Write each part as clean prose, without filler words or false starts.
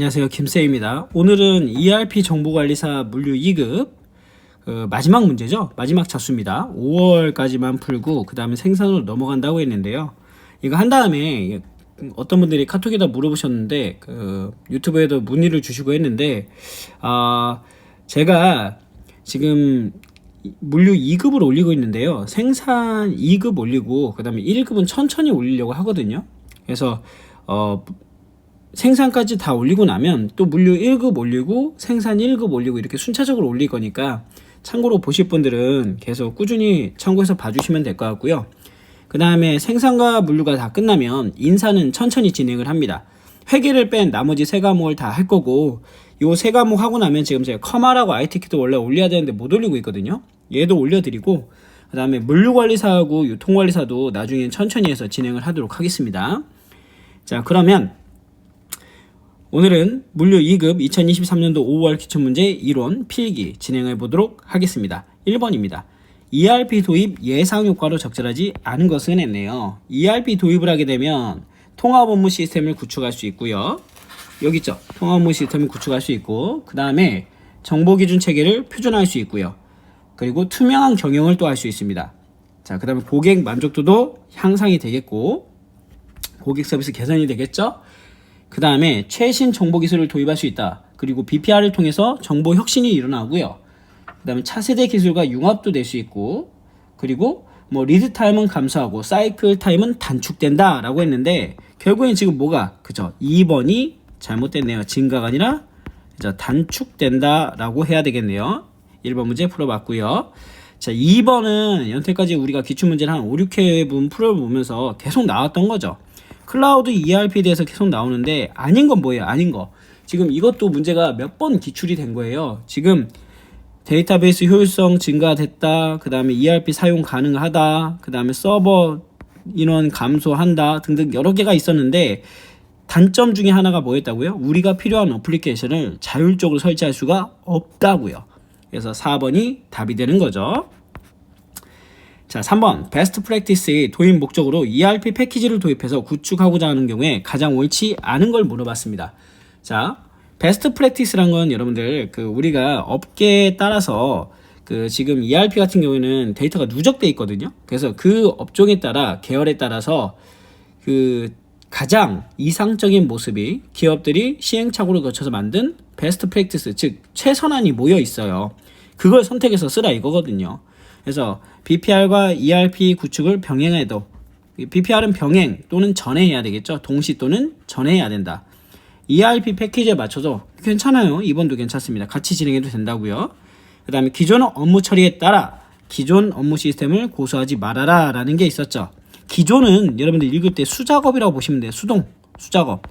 안녕하세요, 김쌤입니다. 오늘은 ERP 정보관리사 물류 2급 마지막 문제죠. 마지막 차수입니다. 5월까지만 풀고 그 다음에 생산으로 넘어간다고 했는데요. 이거 한 다음에 어떤 분들이 카톡에다 물어보셨는데 유튜브에도 문의를 주시고 했는데 제가 지금 물류 2급을 올리고 있는데요. 생산 2급 올리고 그 다음에 1급은 천천히 올리려고 하거든요. 그래서 생산까지 다 올리고 나면 또 물류 1급 올리고 생산 1급 올리고 이렇게 순차적으로 올릴 거니까 참고로 보실 분들은 계속 꾸준히 참고해서 봐주시면 될 것 같고요. 그 다음에 생산과 물류가 다 끝나면 인사는 천천히 진행을 합니다. 회계를 뺀 나머지 세 과목을 다 할 거고, 요 세 과목 하고 나면 지금 제가 커마라고 IT키도 원래 올려야 되는데 못 올리고 있거든요. 얘도 올려드리고, 그 다음에 물류관리사하고 유통관리사도 나중에 천천히 해서 진행을 하도록 하겠습니다. 자, 그러면 오늘은 물류 2급 2023년도 5월 기출문제 이론 필기 진행해 보도록 하겠습니다. 1번입니다. ERP 도입 예상 효과로 적절하지 않은 것은 했네요. ERP 도입을 하게 되면 통합 업무 시스템을 구축할 수 있고요. 여기 있죠. 통합 업무 시스템을 구축할 수 있고, 그 다음에 정보 기준 체계를 표준화할 수 있고요. 그리고 투명한 경영을 또 할 수 있습니다. 자, 그 다음에 고객 만족도도 향상이 되겠고, 고객 서비스 개선이 되겠죠. 그 다음에 최신 정보기술을 도입할 수 있다. 그리고 BPR을 통해서 정보 혁신이 일어나고요. 그 다음에 차세대 기술과 융합도 될 수 있고, 그리고 리드 타임은 감소하고 사이클 타임은 단축된다 라고 했는데, 결국엔 지금 뭐가 그죠? 2번이 잘못됐네요. 증가가 아니라 그죠? 단축된다 라고 해야 되겠네요. 1번 문제 풀어봤고요. 자, 2번은 여태까지 우리가 기출문제를 한 5, 6회분 풀어보면서 계속 나왔던 거죠. 클라우드 ERP에 대해서 계속 나오는데 아닌 건 뭐예요? 아닌 거. 지금 이것도 문제가 몇 번 기출이 된 거예요. 지금 데이터베이스 효율성 증가됐다. 그 다음에 ERP 사용 가능하다. 그 다음에 서버 인원 감소한다. 등등 여러 개가 있었는데 단점 중에 하나가 뭐였다고요? 우리가 필요한 어플리케이션을 자율적으로 설치할 수가 없다고요. 그래서 4번이 답이 되는 거죠. 자, 3번 베스트 프랙티스의 도입 목적으로 ERP 패키지를 도입해서 구축하고자 하는 경우에 가장 옳지 않은 걸 물어봤습니다. 자, 베스트 프랙티스란 건 여러분들 우리가 업계에 따라서 지금 ERP 같은 경우에는 데이터가 누적돼 있거든요. 그래서 그 업종에 따라 계열에 따라서 가장 이상적인 모습이 기업들이 시행착오를 거쳐서 만든 베스트 프랙티스, 즉 최선안이 모여 있어요. 그걸 선택해서 쓰라 이거거든요. 그래서 BPR과 ERP 구축을 병행해도, BPR은 병행 또는 전해해야 되겠죠. 동시 또는 전해해야 된다. ERP 패키지에 맞춰서 괜찮아요. 2번도 괜찮습니다. 같이 진행해도 된다고요. 그 다음에 기존 업무 처리에 따라 기존 업무 시스템을 고수하지 말아라 라는 게 있었죠. 기존은 여러분들 읽을 때 수작업이라고 보시면 돼요. 수작업.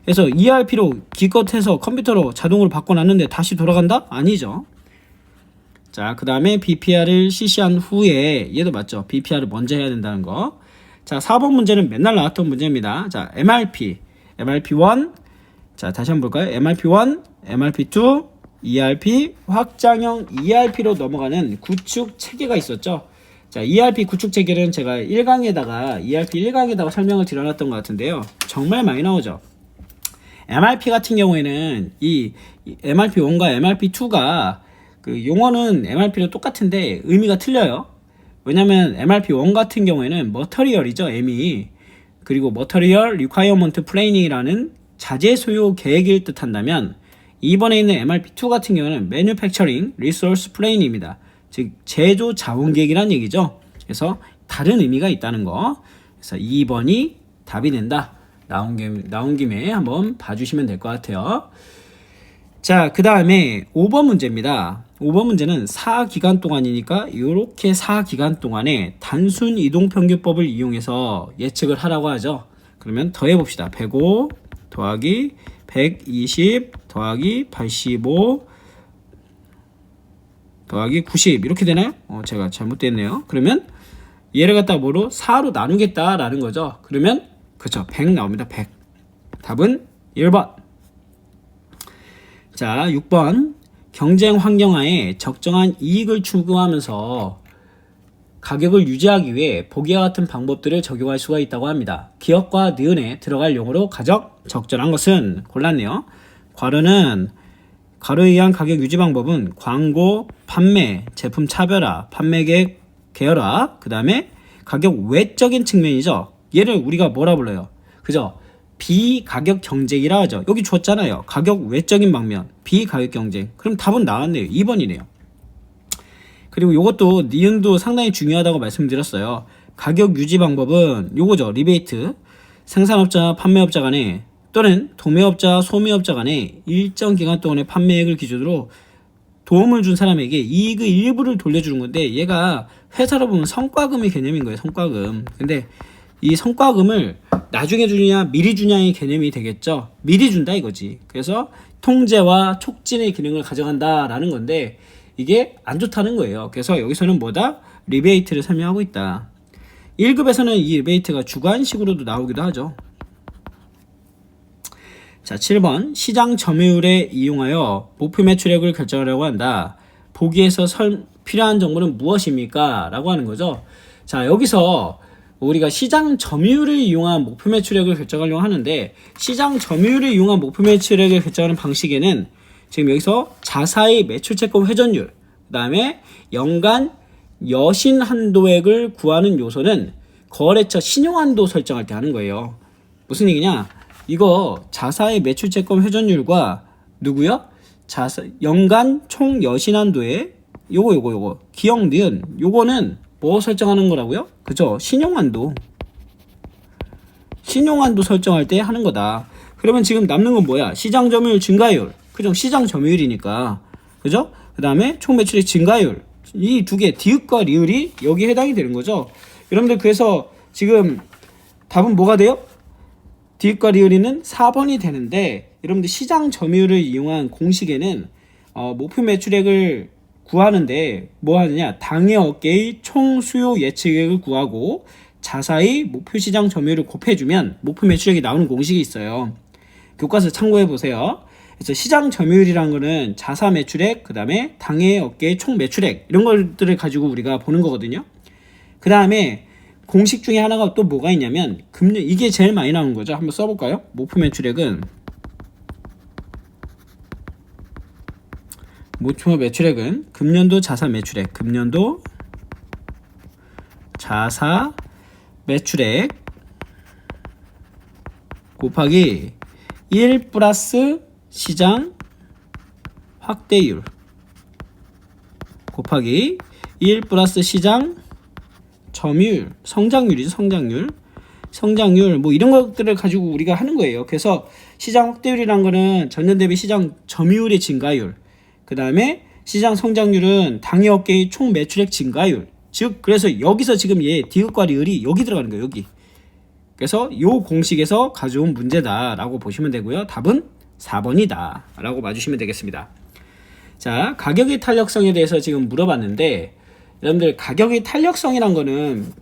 그래서 ERP로 기껏해서 컴퓨터로 자동으로 바꿔놨는데 다시 돌아간다? 아니죠. 자, 그 다음에 BPR을 실시한 후에, 얘도 맞죠? BPR을 먼저 해야 된다는 거. 자, 4번 문제는 맨날 나왔던 문제입니다. 자, MRP1. 자, 다시 한번 볼까요? MRP1, MRP2, ERP, 확장형 ERP로 넘어가는 구축 체계가 있었죠. 자, ERP 구축 체계는 제가 ERP 1강에다가 설명을 드려놨던 것 같은데요. 정말 많이 나오죠. MRP 같은 경우에는 이 MRP1과 MRP2가 용어는 MRP랑 똑같은데 의미가 틀려요. 왜냐면 MRP1 같은 경우에는 머터리얼이죠, M이. 그리고 Material Requirement Planning이라는 자재 소요 계획을 뜻한다면, 이번에 있는 MRP2 같은 경우는 Manufacturing Resource Planning입니다. 즉 제조 자원 계획이란 얘기죠. 그래서 다른 의미가 있다는 거. 그래서 2번이 답이 된다. 나온 김에 한번 봐주시면 될 것 같아요. 자, 그 다음에 5번 문제입니다. 5번 문제는 4기간 동안이니까 이렇게 4기간 동안에 단순 이동평균법을 이용해서 예측을 하라고 하죠. 그러면 더해봅시다. 105 더하기 120 더하기 85 더하기 90 이렇게 되나요? 제가 잘못됐네요. 그러면 얘를 갖다 뭐로? 4로 나누겠다라는 거죠. 그러면 그쵸, 100 나옵니다. 100. 답은 1번. 자, 6번. 경쟁 환경하에 적정한 이익을 추구하면서 가격을 유지하기 위해 보기와 같은 방법들을 적용할 수가 있다고 합니다. 기업과 니은에 들어갈 용어로 가적 적절한 것은 골랐네요. 괄호는 괄호에 의한 가격 유지 방법은 광고, 판매, 제품 차별화, 판매 계획 개열화, 그 다음에 가격 외적인 측면이죠. 얘를 우리가 뭐라 불러요? 그죠? 비가격 경쟁이라 하죠. 여기 줬잖아요. 가격 외적인 방면, 비가격 경쟁. 그럼 답은 나왔네요. 2번이네요. 그리고 요것도 니은도 상당히 중요하다고 말씀드렸어요. 가격 유지 방법은 요거죠. 리베이트. 생산업자, 판매업자 간에 또는 도매업자, 소매업자 간에 일정 기간 동안의 판매액을 기준으로 도움을 준 사람에게 이익의 일부를 돌려주는 건데, 얘가 회사로 보면 성과금의 개념인 거예요. 성과금. 근데 이 성과금을 나중에 주냐 미리 주냐의 개념이 되겠죠. 미리 준다 이거지. 그래서 통제와 촉진의 기능을 가져간다라는 건데, 이게 안 좋다는 거예요. 그래서 여기서는 뭐다? 리베이트를 설명하고 있다. 1급에서는 이 리베이트가 주관식으로도 나오기도 하죠. 자, 7번 시장 점유율에 이용하여 목표 매출액을 결정하려고 한다. 보기에서 필요한 정보는 무엇입니까? 라고 하는 거죠. 자, 여기서 우리가 시장 점유율을 이용한 목표 매출액을 결정하려고 하는데, 시장 점유율을 이용한 목표 매출액을 결정하는 방식에는 지금 여기서 자사의 매출채권 회전율, 그 다음에 연간 여신 한도액을 구하는 요소는 거래처 신용한도 설정할 때 하는 거예요. 무슨 얘기냐? 이거 자사의 매출채권 회전율과 누구요? 연간 총 여신한도에 요거 기억 니은 요거는 뭐 설정하는 거라고요? 그죠? 신용한도 설정할 때 하는 거다. 그러면 지금 남는 건 뭐야? 시장 점유율 증가율. 그죠? 시장 점유율이니까. 그죠? 그 다음에 총 매출의 증가율. 이 두 개, 디귿과 리을이 여기에 해당이 되는 거죠. 여러분들 그래서 지금 답은 뭐가 돼요? 디귿과 리을이는 4번이 되는데, 여러분들 시장 점유율을 이용한 공식에는 목표 매출액을 구하는데 뭐 하느냐? 당해 업계의 총 수요 예측액을 구하고 자사의 목표 시장 점유율을 곱해주면 목표 매출액이 나오는 공식이 있어요. 교과서 참고해 보세요. 그래서 시장 점유율이라는 거는 자사 매출액, 그 다음에 당해 업계의 총 매출액, 이런 것들을 가지고 우리가 보는 거거든요. 그 다음에 공식 중에 하나가 또 뭐가 있냐면 금년, 이게 제일 많이 나오는 거죠. 한번 써볼까요? 목표 매출액은 금년도 자사 매출액, 금년도 자사 매출액 곱하기 1 플러스 시장 확대율 곱하기 1 플러스 시장 점유율, 성장률이죠. 성장률 뭐 이런 것들을 가지고 우리가 하는 거예요. 그래서 시장 확대율이란 거는 전년 대비 시장 점유율의 증가율, 그 다음에 시장 성장률은 당해 업계의 총 매출액 증가율. 즉 그래서 여기서 지금 얘 디귿과 리을이 여기 들어가는 거예요. 여기. 그래서 요 공식에서 가져온 문제다라고 보시면 되고요. 답은 4번이다 라고 봐주시면 되겠습니다. 자, 가격의 탄력성에 대해서 지금 물어봤는데, 여러분들 가격의 탄력성이란 거는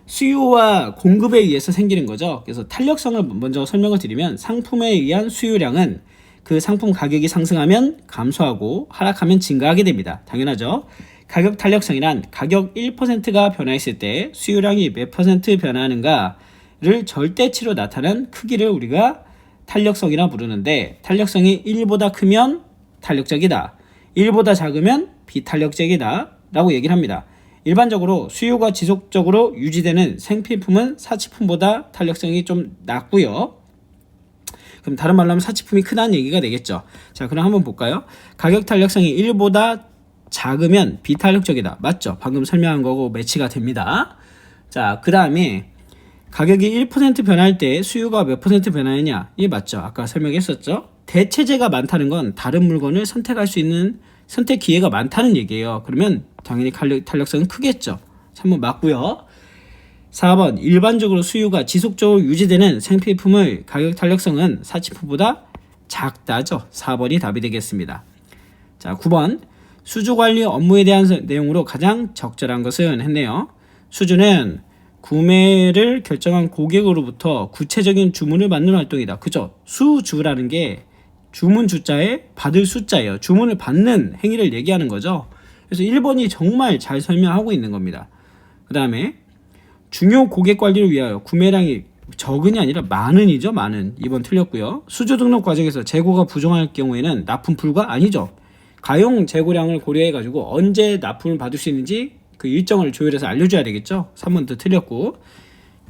수요와 공급에 의해서 생기는 거죠. 그래서 탄력성을 먼저 설명을 드리면, 상품에 의한 수요량은 그 상품 가격이 상승하면 감소하고 하락하면 증가하게 됩니다. 당연하죠. 가격 탄력성이란 가격 1%가 변화했을 때 수요량이 몇 % 변화하는가를 절대치로 나타낸 크기를 우리가 탄력성이라 부르는데, 탄력성이 1보다 크면 탄력적이다, 1보다 작으면 비탄력적이다 라고 얘기를 합니다. 일반적으로 수요가 지속적으로 유지되는 생필품은 사치품보다 탄력성이 좀 낮고요. 그럼 다른 말로 하면 사치품이 크다는 얘기가 되겠죠. 자, 그럼 한번 볼까요? 가격 탄력성이 1보다 작으면 비탄력적이다. 맞죠? 방금 설명한 거고 매치가 됩니다. 자, 그 다음에 가격이 1% 변할 때 수요가 몇 % 변화했냐? 이게 맞죠? 아까 설명했었죠? 대체재가 많다는 건 다른 물건을 선택할 수 있는 선택 기회가 많다는 얘기예요. 그러면 당연히 탄력성은 크겠죠. 3번 맞고요. 4번 일반적으로 수요가 지속적으로 유지되는 생필품의 가격 탄력성은 사치품보다 작다죠. 4번이 답이 되겠습니다. 자, 9번 수주관리 업무에 대한 내용으로 가장 적절한 것은 했네요. 수주는 구매를 결정한 고객으로부터 구체적인 주문을 받는 활동이다. 그죠? 수주라는 게 주문 주자에 받을 숫자예요. 주문을 받는 행위를 얘기하는 거죠. 그래서 1번이 정말 잘 설명하고 있는 겁니다. 그 다음에 중요 고객 관리를 위하여 구매량이 적은이 아니라 많은이죠. 많은. 2번 틀렸고요. 수주 등록 과정에서 재고가 부족할 경우에는 납품 불가 아니죠. 가용 재고량을 고려해 가지고 언제 납품을 받을 수 있는지 그 일정을 조율해서 알려줘야 되겠죠. 3번도 틀렸고.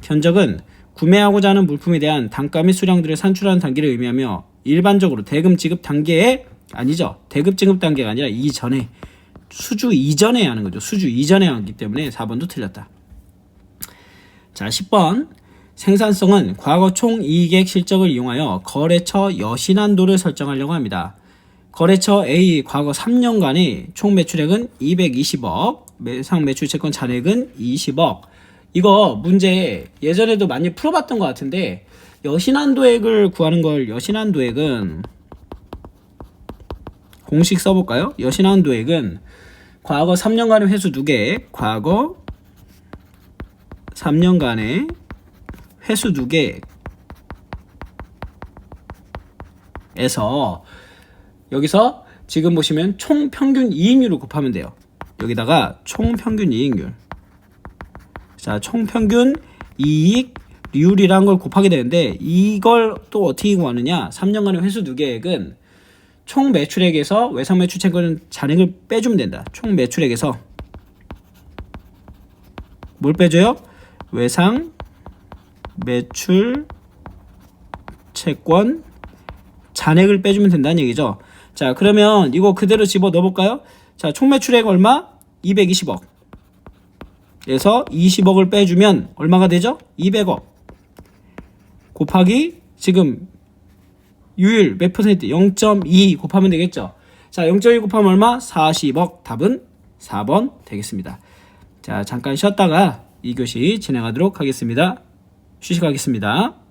견적은 구매하고자 하는 물품에 대한 단가 및 수량들을 산출하는 단계를 의미하며 일반적으로 대금 지급 단계에 아니죠. 대금 지급 단계가 아니라 이전에 수주 이전에 하는 거죠. 수주 이전에 하기 때문에 4번도 틀렸다. 자, 10번. 생산성은 과거 총이익액 실적을 이용하여 거래처 여신한도를 설정하려고 합니다. 거래처 A 과거 3년간의 총 매출액은 220억, 매상 매출 채권 잔액은 20억. 이거 문제 예전에도 많이 풀어봤던 것 같은데, 여신한도액을 구하는 걸, 여신한도액은 공식 써볼까요? 여신한도액은 과거 3년간의 회수 2개, 과거 3년간의 회수 2개에서 여기서 지금 보시면 총 평균 이익률을 곱하면 돼요. 여기다가 총 평균 이익률. 자, 총 평균 이익률이라는 걸 곱하게 되는데, 이걸 또 어떻게 구하느냐? 3년간의 회수 2개액은 총 매출액에서 외상 매출 채권 잔액을 빼주면 된다. 총 매출액에서 뭘 빼줘요? 외상 매출 채권 잔액을 빼주면 된다는 얘기죠. 자, 그러면 이거 그대로 집어 넣어볼까요? 자, 총 매출액 얼마? 220억. 그래서 20억을 빼주면 얼마가 되죠? 200억. 곱하기 지금 유율 몇 퍼센트? 0.2 곱하면 되겠죠. 자, 0.2 곱하면 얼마? 40억. 답은 4번 되겠습니다. 자, 잠깐 쉬었다가 2교시 진행하도록 하겠습니다. 휴식하겠습니다.